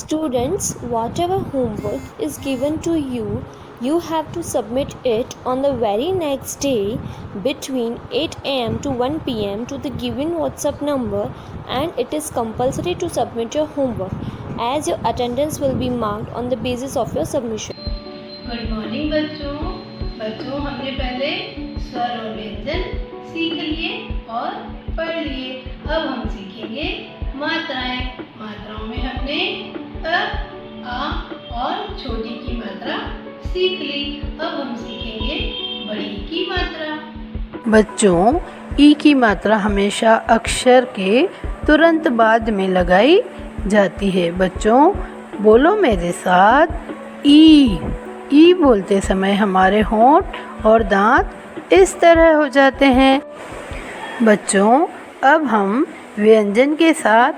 Students, whatever homework is given to you, you have to submit it on the very next day between 8 am to 1 pm to the given WhatsApp number, and it is compulsory to submit your homework as your attendance will be marked on the basis of your submission. Good morning बच्चों हमने पहले स्वर और व्यंजन सीख लिए और पढ़ लिए। अब हम सीखेंगे मात्राओं में हमने अ, आ और छोटी की मात्रा सीख ली। अब हम सीखेंगे बड़ी की मात्रा। बच्चों, ई की मात्रा हमेशा अक्षर के तुरंत बाद में लगाई जाती है। बच्चों, बोलो मेरे साथ, ई बोलते समय हमारे होंठ और दांत इस तरह हो जाते हैं। बच्चों, अब हम व्यंजन के साथ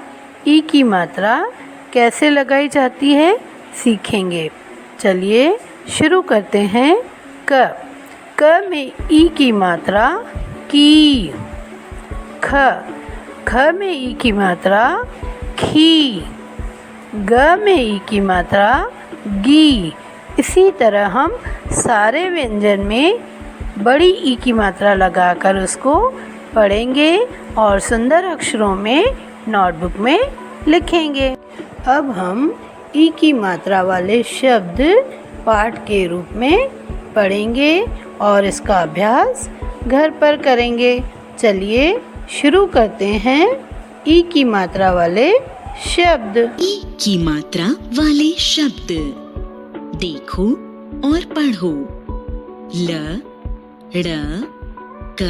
ई की मात्रा कैसे लगाई जाती है सीखेंगे। चलिए शुरू करते हैं। क में ई की मात्रा की। ख में ई की मात्रा खी। ग में ई की मात्रा गी। इसी तरह हम सारे व्यंजन में बड़ी ई की मात्रा लगाकर उसको पढ़ेंगे और सुंदर अक्षरों में नोटबुक में लिखेंगे। अब हम ई की मात्रा वाले शब्द पाठ के रूप में पढ़ेंगे और इसका अभ्यास घर पर करेंगे। चलिए शुरू करते हैं ई की मात्रा वाले शब्द। ई की मात्रा वाले शब्द देखो और पढ़ो। ल, ड़, क,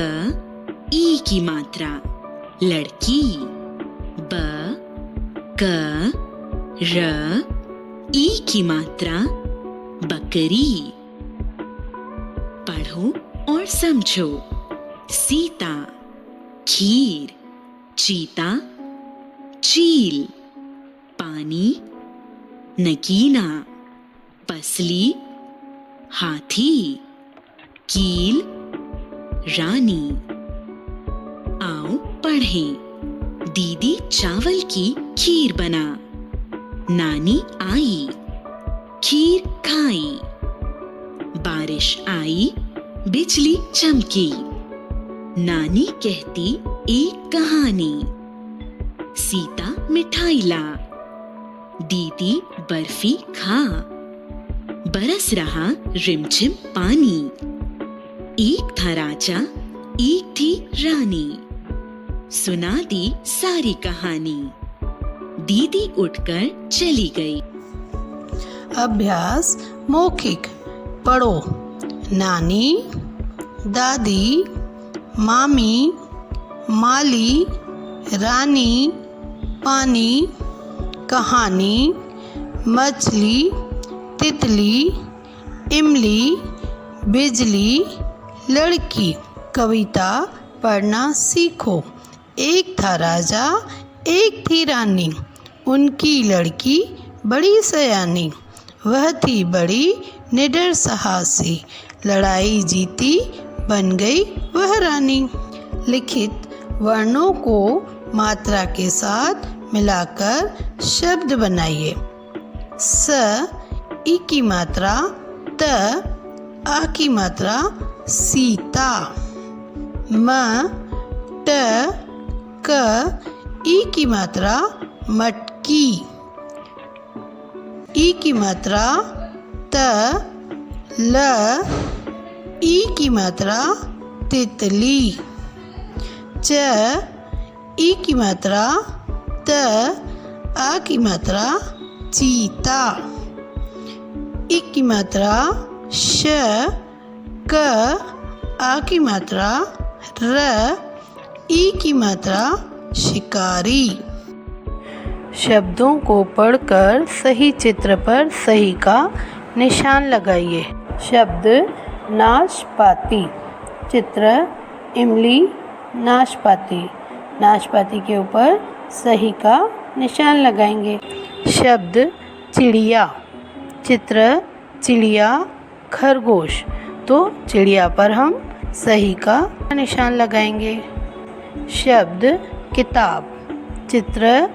ई की मात्रा लड़की। ब, क, र, ई की मात्रा बकरी। पढ़ो और समझो। सीता, खीर, चीता, चील, पानी, नगीना, पसली, हाथी, कील, रानी। आओ पढ़ें। दीदी चावल की खीर बना। नानी आई, खीर खाई। बारिश आई, बिजली चमकी। नानी कहती एक कहानी। सीता मिठाई ला। दीदी बर्फी खा। बरस रहा रिमझिम पानी। एक था राजा, एक थी रानी। सुना दी सारी कहानी। दीदी उठकर चली गई। अभ्यास मौखिक। पढ़ो। नानी, दादी, मामी, माली, रानी, पानी, कहानी, मछली, तितली, इमली, बिजली, लड़की। कविता पढ़ना सीखो। एक था राजा, एक थी रानी, उनकी लड़की बड़ी सयानी। वह थी बड़ी निडर साहसी, लड़ाई जीती बन गई वह रानी। लिखित वर्णों को मात्रा के साथ मिलाकर शब्द बनाइए। स, ई की मात्रा त, आ की मात्रा सीता। म, ट, क, ई की मात्रा मटकी। ई की मात्रा त, ल, ई की मात्रा तितली। च, ई की मात्रा त, आ की मात्रा चीता। ई की मात्रा श, क, आ की मात्रा र, ई की मात्रा शिकारी। शब्दों को पढ़कर सही चित्र पर सही का निशान लगाइए। शब्द नाशपाती। चित्र इमली, नाशपाती। नाशपाती के ऊपर सही का निशान लगाएंगे। शब्द चिड़िया। चित्र चिड़िया, खरगोश। तो चिड़िया पर हम सही का निशान लगाएंगे। शब्द किताब। चित्र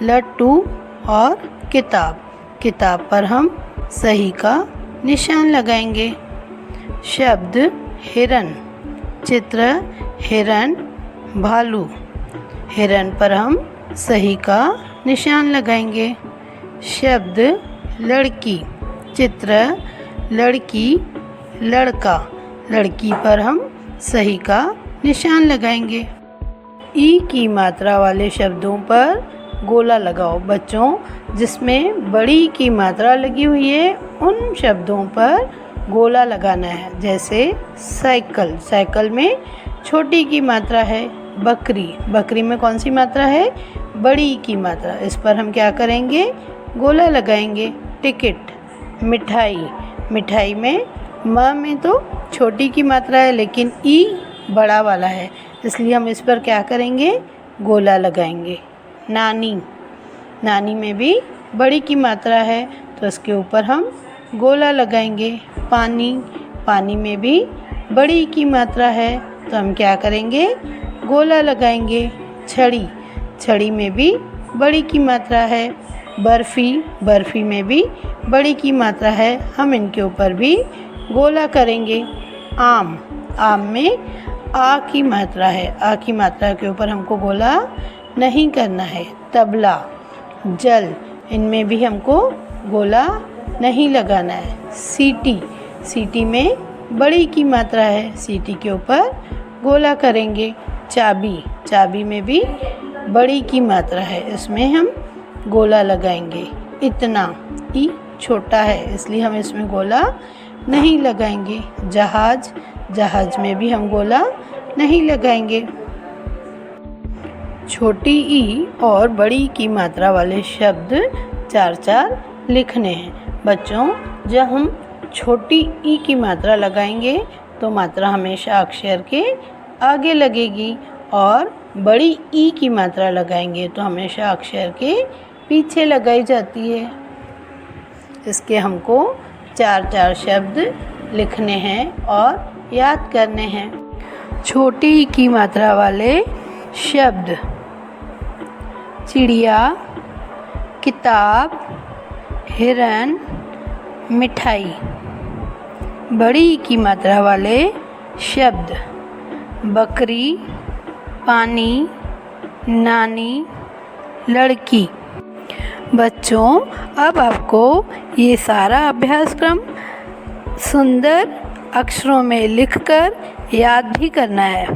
लट्टू और किताब, किताब पर हम सही का निशान लगाएंगे। शब्द हिरन, चित्र हिरन, भालू, हिरन पर हम सही का निशान लगाएंगे। शब्द लड़की, चित्र लड़की, लड़का, लड़की पर हम सही का निशान लगाएंगे। ई की मात्रा वाले शब्दों पर गोला लगाओ। बच्चों, जिसमें बड़ी की मात्रा लगी हुई है उन शब्दों पर गोला लगाना है। जैसे साइकिल, साइकिल में छोटी की मात्रा है। बकरी, बकरी में कौन सी मात्रा है? बड़ी की मात्रा। इस पर हम क्या करेंगे? गोला लगाएंगे। टिकट, मिठाई, मिठाई में म में तो छोटी की मात्रा है लेकिन ई बड़ा वाला है, इसलिए हम इस पर क्या करेंगे? गोला लगाएंगे। नानी, नानी में भी बड़ी की मात्रा है तो इसके ऊपर हम गोला लगाएंगे। पानी, पानी में भी बड़ी की मात्रा है तो हम क्या करेंगे? गोला लगाएंगे। छड़ी, छड़ी में भी बड़ी की मात्रा है। बर्फ़ी, बर्फ़ी में भी बड़ी की मात्रा है, हम इनके ऊपर भी गोला करेंगे। आम, आम में आ की मात्रा है, आ की मात्रा के ऊपर हमको गोला नहीं करना है। तबला, जल, इनमें भी हमको गोला नहीं लगाना है। सीटी, सीटी में बड़ी की मात्रा है, सीटी के ऊपर गोला करेंगे। चाबी, चाबी में भी बड़ी की मात्रा है, इसमें हम गोला लगाएंगे। इतना, ई छोटा है इसलिए हम इसमें गोला नहीं लगाएंगे। जहाज, जहाज में भी हम गोला नहीं लगाएंगे। छोटी ई और बड़ी की मात्रा वाले शब्द 4-4 लिखने हैं। बच्चों, जब हम छोटी ई की मात्रा लगाएंगे तो मात्रा हमेशा अक्षर के आगे लगेगी और बड़ी ई की मात्रा लगाएंगे तो हमेशा अक्षर के पीछे लगाई जाती है। इसके हमको 4-4 शब्द लिखने हैं और याद करने हैं। छोटी ई की मात्रा वाले शब्द: चिड़िया, किताब, हिरन, मिठाई। बड़ी ई की मात्रा वाले शब्द: बकरी, पानी, नानी, लड़की। बच्चों, अब आपको ये सारा अभ्यासक्रम सुंदर अक्षरों में लिखकर याद भी करना है।